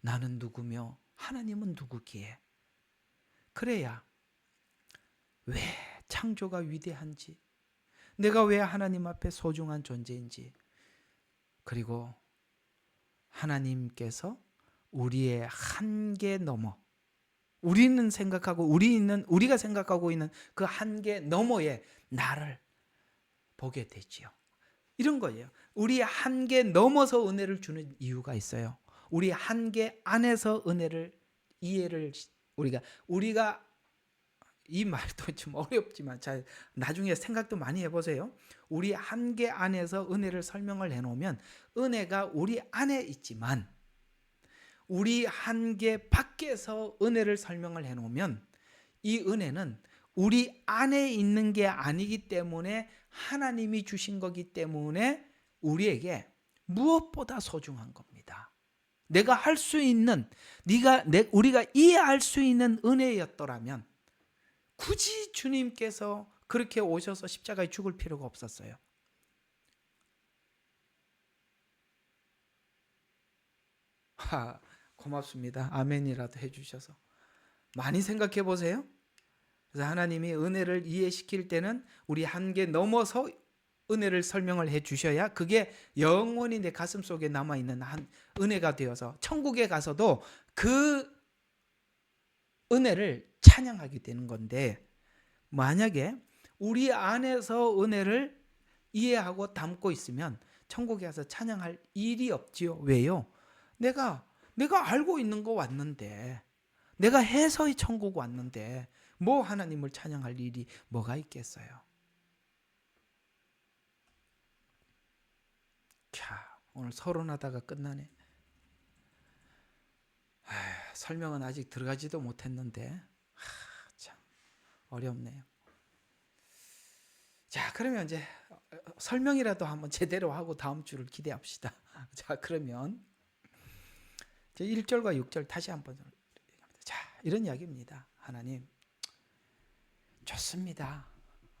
나는 누구며 하나님은 누구기에? 그래야 왜 창조가 위대한지, 내가 왜 하나님 앞에 소중한 존재인지, 그리고 하나님께서 우리의 한계 넘어, 우리가 생각하고 있는 그 한계 너머에 나를 보게 되지요. 이런 거예요. 우리 한계 넘어서 은혜를 주는 이유가 있어요. 우리 한계 안에서 은혜를 이해를 우리가 이 말도 좀 어렵지만 잘 나중에 생각도 많이 해보세요. 우리 한계 안에서 은혜를 설명을 해놓으면 은혜가 우리 안에 있지만 우리 한계 밖에서 은혜를 설명을 해놓으면 이 은혜는 우리 안에 있는 게 아니기 때문에 하나님이 주신 거기 때문에 우리에게 무엇보다 소중한 겁니다. 내가 할 수 있는, 우리가 이해할 수 있는 은혜였더라면 굳이 주님께서 그렇게 오셔서 십자가에 죽을 필요가 없었어요. 고맙습니다. 아멘이라도 해주셔서. 많이 생각해 보세요. 그래서 하나님이 은혜를 이해시킬 때는 우리 한계 넘어서 은혜를 설명을 해 주셔야 그게 영원히 내 가슴 속에 남아있는 한 은혜가 되어서 천국에 가서도 그 은혜를 찬양하게 되는 건데, 만약에 우리 안에서 은혜를 이해하고 담고 있으면 천국에 가서 찬양할 일이 없지요. 왜요? 내가 알고 있는 거 왔는데, 내가 해서 이 천국 왔는데 뭐 하나님을 찬양할 일이 뭐가 있겠어요? 자, 오늘 서론하다가 끝나네. 설명은 아직 들어가지도 못했는데 참 어렵네요. 자, 그러면 이제 설명이라도 한번 제대로 하고 다음 주를 기대합시다. 자, 그러면 1절과 6절 다시 한번. 자, 이런 이야기입니다. 하나님 좋습니다.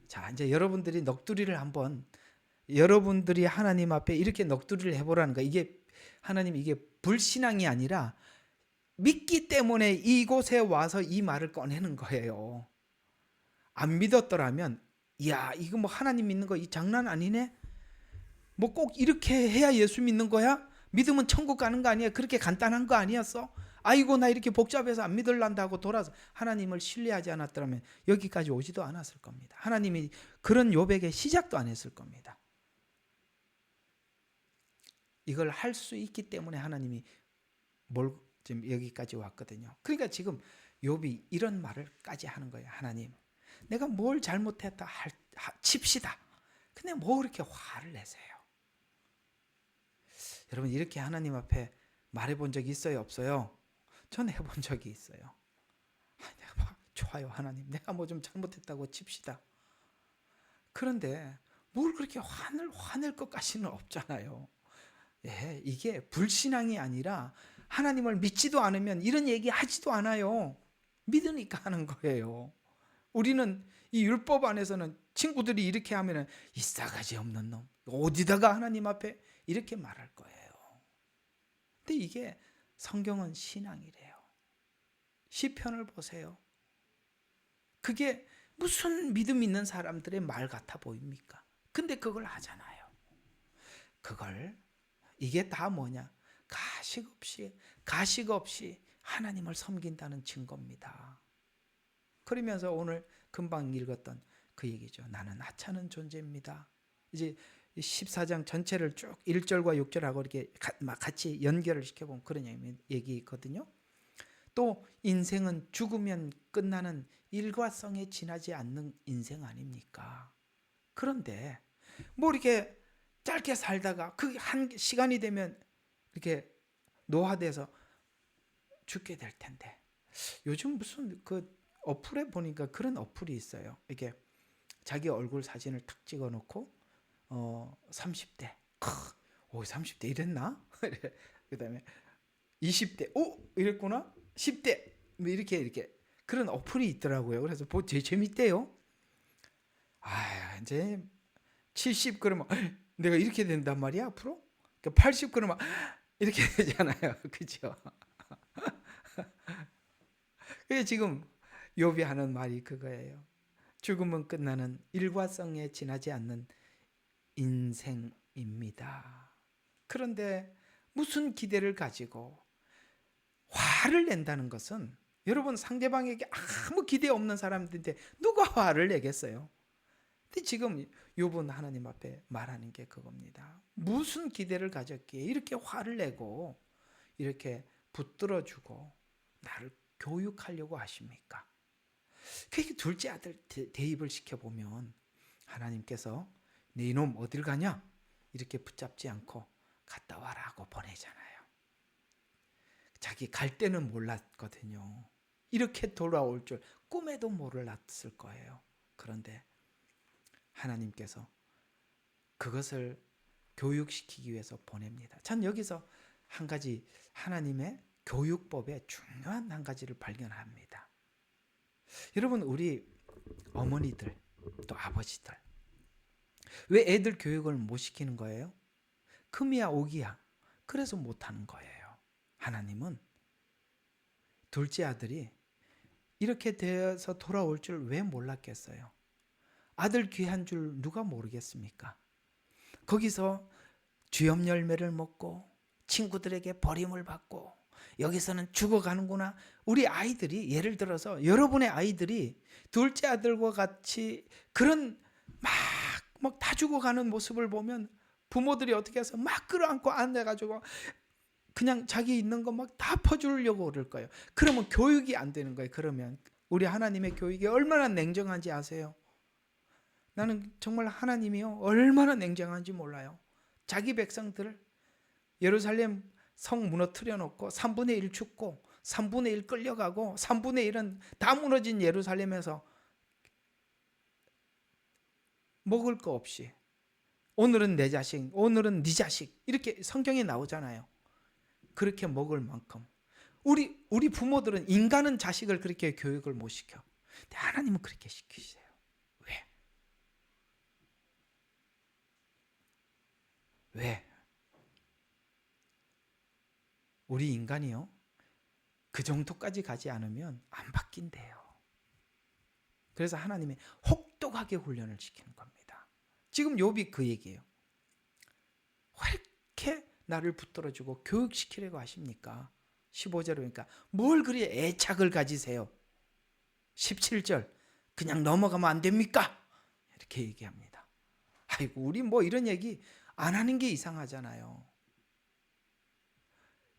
자, 이제 여러분들이 넋두리를 한번, 여러분들이 하나님 앞에 이렇게 넋두리를 해보라는 거. 이게 하나님, 이게 불신앙이 아니라 믿기 때문에 이곳에 와서 이 말을 꺼내는 거예요. 안 믿었더라면, 야, 이거 뭐 하나님 믿는 거 이 장난 아니네? 뭐 꼭 이렇게 해야 예수 믿는 거야? 믿으면 천국 가는 거 아니야? 그렇게 간단한 거 아니었어? 아이고, 나 이렇게 복잡해서 안 믿을란다 하고 돌아서 하나님을 신뢰하지 않았더라면 여기까지 오지도 않았을 겁니다. 하나님이 그런 욥에게 시작도 안 했을 겁니다. 이걸 할 수 있기 때문에 하나님이 지금 여기까지 왔거든요. 그러니까 지금 욥이 이런 말을까지 하는 거예요. 하나님, 내가 뭘 잘못했다 칩시다. 근데 뭐 그렇게 화를 내세요? 여러분 이렇게 하나님 앞에 말해본 적이 있어요, 없어요? 전 해본 적이 있어요. 내가 좋아요, 하나님, 내가 뭐 좀 잘못했다고 칩시다. 그런데 뭘 그렇게 화낼 것까지는 없잖아요. 예, 이게 불신앙이 아니라 하나님을 믿지도 않으면 이런 얘기 하지도 않아요. 믿으니까 하는 거예요. 우리는 이 율법 안에서는 친구들이 이렇게 하면은 이 싸가지 없는 놈, 어디다가 하나님 앞에 이렇게 말할 거예요. 근데 이게 성경은 신앙이래요. 시편을 보세요. 그게 무슨 믿음 있는 사람들의 말 같아 보입니까? 근데 그걸 하잖아요. 그걸 이게 다 뭐냐? 가식 없이 하나님을 섬긴다는 증거입니다. 그러면서 오늘 금방 읽었던 그 얘기죠. 나는 하찮은 존재입니다. 이제 14장 전체를 쭉 1절과 6절하고 이렇게 같이 연결을 시켜보면 그런 얘기거든요. 또 인생은 죽으면 끝나는 일과성에 지나지 않는 인생 아닙니까? 그런데 뭐 이렇게 짧게 살다가 그 한 시간이 되면 이렇게 노화돼서 죽게 될 텐데, 요즘 무슨 그 어플에 보니까 그런 어플이 있어요. 이게 자기 얼굴 사진을 탁 찍어놓고 30대, 오 30대 이랬나? 그다음에 20대, 오 이랬구나. 10대 뭐 이렇게 그런 어플이 있더라고요. 그래서 재밌대요. 아 이제 70 그러면 내가 이렇게 된단 말이야 앞으로. 80 그러면 이렇게 되잖아요. 그죠? 그게 지금 욥이 하는 말이 그거예요. 죽음은 끝나는 일과성에 지나지 않는 인생입니다. 그런데 무슨 기대를 가지고 화를 낸다는 것은, 여러분 상대방에게 아무 기대 없는 사람들인데 누가 화를 내겠어요? 근데 지금 욥은 하나님 앞에 말하는 게 그겁니다. 무슨 기대를 가졌기에 이렇게 화를 내고 이렇게 붙들어주고 나를 교육하려고 하십니까? 그 둘째 아들 대입을 시켜보면 하나님께서 네 이놈 어딜 가냐? 이렇게 붙잡지 않고 갔다 와라고 보내잖아요. 자기 갈 때는 몰랐거든요. 이렇게 돌아올 줄 꿈에도 몰랐을 거예요. 그런데 하나님께서 그것을 교육시키기 위해서 보냅니다. 전 여기서 한 가지 하나님의 교육법의 중요한 한 가지를 발견합니다. 여러분 우리 어머니들 또 아버지들 왜 애들 교육을 못 시키는 거예요? 금이야 오기야. 그래서 못하는 거예요. 하나님은 둘째 아들이 이렇게 되어서 돌아올 줄 왜 몰랐겠어요? 아들 귀한 줄 누가 모르겠습니까? 거기서 주염 열매를 먹고 친구들에게 버림을 받고 여기서는 죽어가는구나. 우리 아이들이, 예를 들어서 여러분의 아이들이 둘째 아들과 같이 그런 막 다 죽어가는 모습을 보면 부모들이 어떻게 해서 막 끌어안고 안아가지고 그냥 자기 있는 거 막 다 퍼주려고 그럴 거예요. 그러면 교육이 안 되는 거예요. 그러면 우리 하나님의 교육이 얼마나 냉정한지 아세요? 나는 정말 하나님이요 얼마나 냉정한지 몰라요. 자기 백성들을 예루살렘 성 무너뜨려 놓고 3분의 1 죽고 3분의 1 끌려가고 3분의 1은 다 무너진 예루살렘에서 먹을 거 없이 오늘은 내 자식, 오늘은 네 자식 이렇게 성경에 나오잖아요. 그렇게 먹을 만큼 우리 부모들은, 인간은 자식을 그렇게 교육을 못 시켜. 근데 하나님은 그렇게 시키세요. 왜? 우리 인간이요 그 정도까지 가지 않으면 안 바뀐대요. 그래서 하나님이 혹독하게 훈련을 시키는 겁니다. 지금 욥이 그 얘기예요. 왜 이렇게 나를 붙들어주고 교육시키려고 하십니까? 15절에 보니까 뭘 그리 애착을 가지세요? 17절 그냥 넘어가면 안 됩니까? 이렇게 얘기합니다. 아이고 우리 뭐 이런 얘기 안 하는 게 이상하잖아요.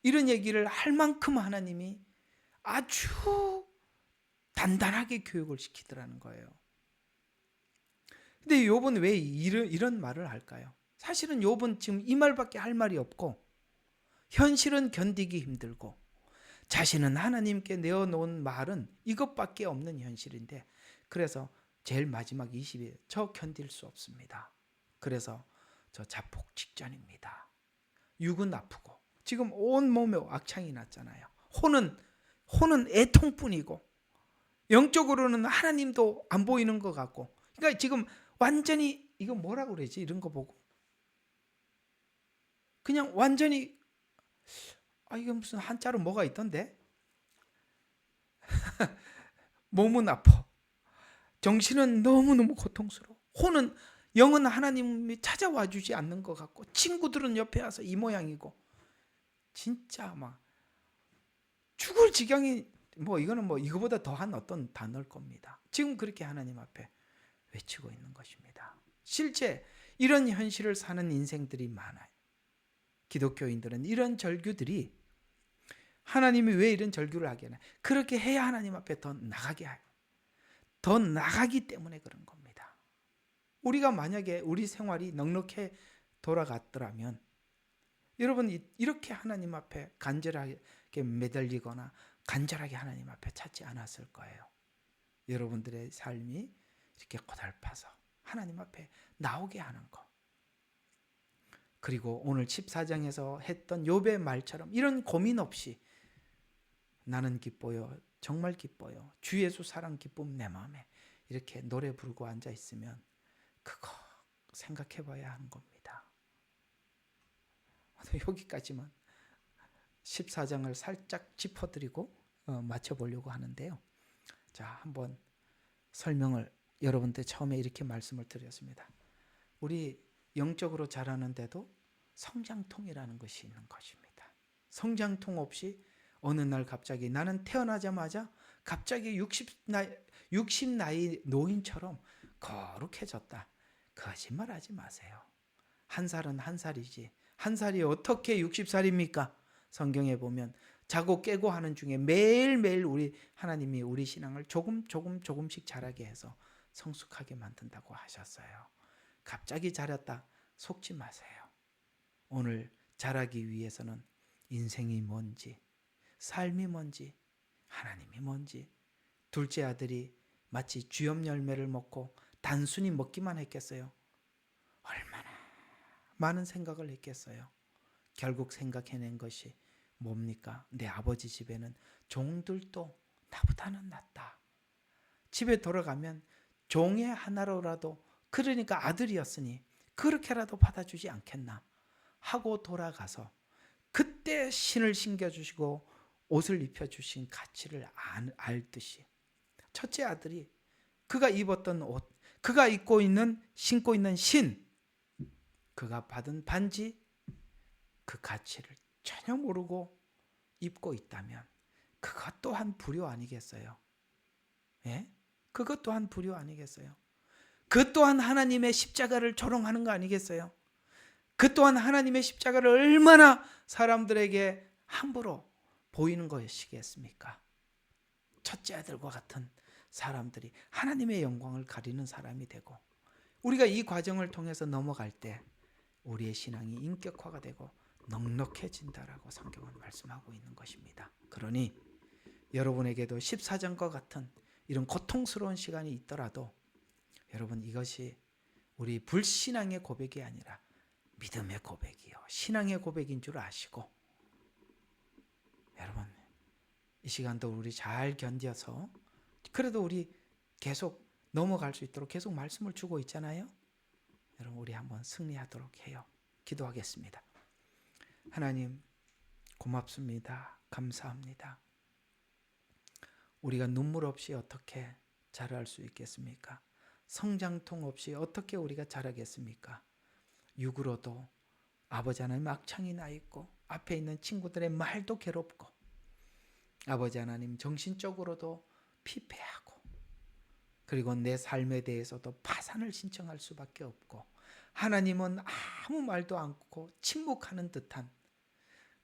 이런 얘기를 할 만큼 하나님이 아주 단단하게 교육을 시키더라는 거예요. 근데 욥은 왜 이런 말을 할까요? 사실은 욥은 지금 이 말밖에 할 말이 없고 현실은 견디기 힘들고 자신은 하나님께 내어놓은 말은 이것밖에 없는 현실인데, 그래서 제일 마지막 20일, 저 견딜 수 없습니다. 그래서 저 자폭 직전입니다. 육은 아프고 지금 온 몸에 악창이 났잖아요. 혼은 애통뿐이고 영적으로는 하나님도 안 보이는 것 같고, 그러니까 지금 완전히, 이거 뭐라고 그러지? 이런 거 보고 그냥 완전히, 이게 무슨 한자로 뭐가 있던데? 몸은 아파, 정신은 너무너무 고통스러워, 영은 하나님이 찾아와 주지 않는 것 같고, 친구들은 옆에 와서 이 모양이고, 진짜 막 죽을 지경이, 이거는 이거보다 더한 어떤 단어일 겁니다. 지금 그렇게 하나님 앞에 외치고 있는 것입니다. 실제 이런 현실을 사는 인생들이 많아요. 기독교인들은 이런 절규들이, 하나님이 왜 이런 절규를 하게 하나? 그렇게 해야 하나님 앞에 더 나가게 하고, 더 나가기 때문에 그런 겁니다. 우리가 만약에 우리 생활이 넉넉해 돌아갔더라면, 여러분 이렇게 하나님 앞에 간절하게 매달리거나 간절하게 하나님 앞에 찾지 않았을 거예요. 여러분들의 삶이 이렇게 고달파서 하나님 앞에 나오게 하는 것. 그리고 오늘 14장에서 했던 욥의 말처럼 이런 고민 없이 나는 기뻐요, 정말 기뻐요, 주 예수 사랑 기쁨 내 마음에, 이렇게 노래 부르고 앉아 있으면 그거 생각해 봐야 하는 겁니다. 여기까지만 14장을 살짝 짚어드리고 맞춰보려고 하는데요. 자, 한번 설명을, 여러분들 처음에 이렇게 말씀을 드렸습니다. 우리 영적으로 자라는데도 성장통이라는 것이 있는 것입니다. 성장통 없이 어느 날 갑자기 나는 태어나자마자 갑자기 60 나이 노인처럼 거룩해졌다. 거짓말하지 마세요. 한 살은 한 살이지, 한 살이 어떻게 60살입니까? 성경에 보면 자고 깨고 하는 중에 매일매일 하나님이 우리 신앙을 조금씩 자라게 해서 성숙하게 만든다고 하셨어요. 갑자기 자랐다 속지 마세요. 오늘 자라기 위해서는 인생이 뭔지, 삶이 뭔지, 하나님이 뭔지, 둘째 아들이 마치 주엽 열매를 먹고 단순히 먹기만 했겠어요? 얼마나 많은 생각을 했겠어요. 결국 생각해낸 것이 뭡니까? 내 아버지 집에는 종들도 나보다는 낫다. 집에 돌아가면 종의 하나로라도, 그러니까 아들이었으니 그렇게라도 받아주지 않겠나 하고 돌아가서 그때 신을 신겨주시고 옷을 입혀주신 가치를 알듯이, 첫째 아들이 그가 입었던 옷, 그가 신고 있는 신, 그가 받은 반지, 그 가치를 전혀 모르고 입고 있다면 그것 또한 불효 아니겠어요? 예? 그것 또한 불효 아니겠어요? 그 또한 하나님의 십자가를 조롱하는 거 아니겠어요? 그 또한 하나님의 십자가를 얼마나 사람들에게 함부로 보이는 것이겠습니까? 첫째 아들과 같은 사람들이 하나님의 영광을 가리는 사람이 되고, 우리가 이 과정을 통해서 넘어갈 때 우리의 신앙이 인격화가 되고 넉넉해진다라고 성경은 말씀하고 있는 것입니다. 그러니 여러분에게도 14장과 같은 이런 고통스러운 시간이 있더라도, 여러분 이것이 우리 불신앙의 고백이 아니라 믿음의 고백이요, 신앙의 고백인 줄 아시고, 여러분 이 시간도 우리 잘 견뎌서, 그래도 우리 계속 넘어갈 수 있도록 계속 말씀을 주고 있잖아요. 여러분 우리 한번 승리하도록 해요. 기도하겠습니다. 하나님 고맙습니다. 감사합니다. 우리가 눈물 없이 어떻게 자랄 수 있겠습니까? 성장통 없이 어떻게 우리가 자라겠습니까? 육으로도 아버지 하나님 악창이 나 있고, 앞에 있는 친구들의 말도 괴롭고, 아버지 하나님 정신적으로도 피폐하고, 그리고 내 삶에 대해서도 파산을 신청할 수밖에 없고, 하나님은 아무 말도 않고 침묵하는 듯한,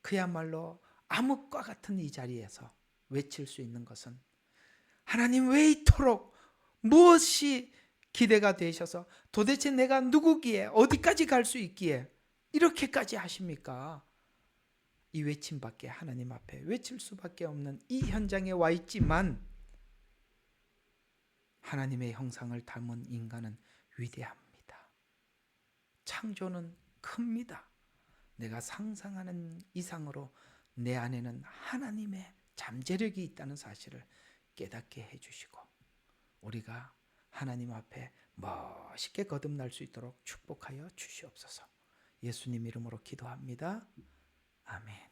그야말로 암흑과 같은 이 자리에서 외칠 수 있는 것은, 하나님 왜 이토록 무엇이 기대가 되셔서 도대체 내가 누구기에 어디까지 갈 수 있기에 이렇게까지 하십니까? 이 외침밖에 하나님 앞에 외칠 수밖에 없는 이 현장에 와 있지만 하나님의 형상을 닮은 인간은 위대합니다. 창조는 큽니다. 내가 상상하는 이상으로 내 안에는 하나님의 잠재력이 있다는 사실을 깨닫게 해주시고 우리가 하나님 앞에 멋있게 거듭날 수 있도록 축복하여 주시옵소서. 예수님 이름으로 기도합니다. 아멘.